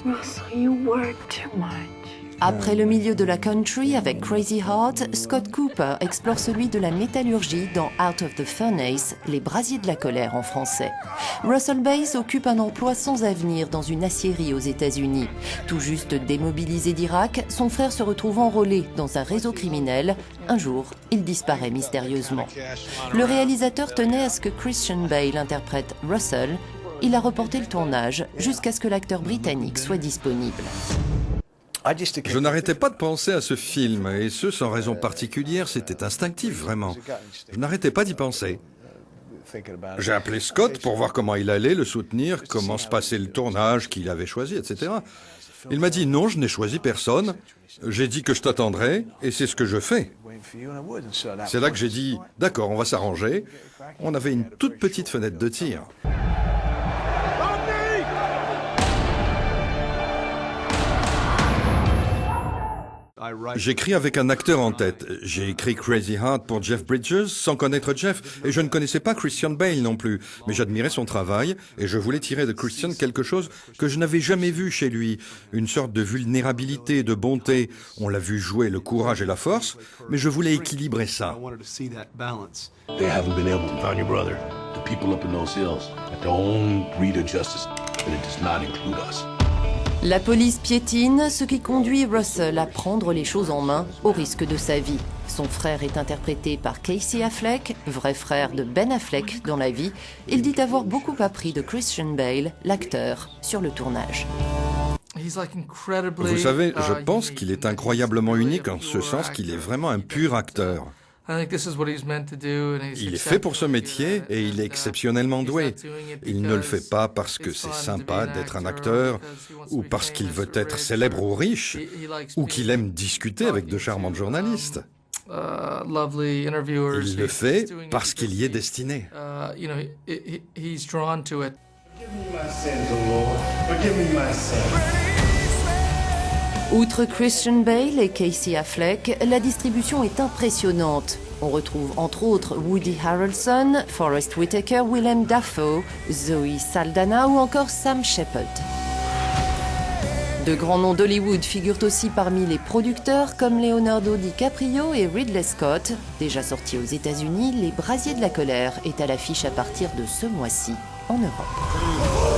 Russell, you work too much. Après le milieu de la country avec Crazy Heart, Scott Cooper explore celui de la métallurgie dans Out of the Furnace, les brasiers de la colère en français. Russell Baze occupe un emploi sans avenir dans une aciérie aux États-Unis. Tout juste démobilisé d'Irak, son frère se retrouve enrôlé dans un réseau criminel. Un jour, il disparaît mystérieusement. Le réalisateur tenait à ce que Christian Bale interprète Russell. Il a reporté le tournage jusqu'à ce que l'acteur britannique soit disponible. Je n'arrêtais pas de penser à ce film, et ce sans raison particulière, c'était instinctif vraiment. Je n'arrêtais pas d'y penser. J'ai appelé Scott pour voir comment il allait, le soutenir, comment se passait le tournage qu'il avait choisi, etc. Il m'a dit non, je n'ai choisi personne. J'ai dit que je t'attendrais, et c'est ce que je fais. C'est là que j'ai dit, d'accord, on va s'arranger. On avait une toute petite fenêtre de tir. J'écris avec un acteur en tête. J'ai écrit Crazy Heart pour Jeff Bridges sans connaître Jeff et je ne connaissais pas Christian Bale non plus. Mais j'admirais son travail et je voulais tirer de Christian quelque chose que je n'avais jamais vu chez lui. Une sorte de vulnérabilité, de bonté. On l'a vu jouer le courage et la force, mais je voulais équilibrer ça. They haven't been able to find your brother. The people up in those hills have their own breed of justice, and it does not include us. La police piétine, ce qui conduit Russell à prendre les choses en main au risque de sa vie. Son frère est interprété par Casey Affleck, vrai frère de Ben Affleck dans la vie. Il dit avoir beaucoup appris de Christian Bale, l'acteur, sur le tournage. Vous savez, je pense qu'il est incroyablement unique en ce sens qu'il est vraiment un pur acteur. Il est fait pour ce métier et il est exceptionnellement doué. Il ne le fait pas parce que c'est sympa d'être un acteur ou parce qu'il veut être célèbre ou riche ou qu'il aime discuter avec de charmantes journalistes. Il le fait parce qu'il y est destiné. Outre Christian Bale et Casey Affleck, la distribution est impressionnante. On retrouve entre autres Woody Harrelson, Forest Whitaker, Willem Dafoe, Zoe Saldana ou encore Sam Shepard. De grands noms d'Hollywood figurent aussi parmi les producteurs comme Leonardo DiCaprio et Ridley Scott. Déjà sorti aux États-Unis, Les Brasiers de la colère est à l'affiche à partir de ce mois-ci en Europe.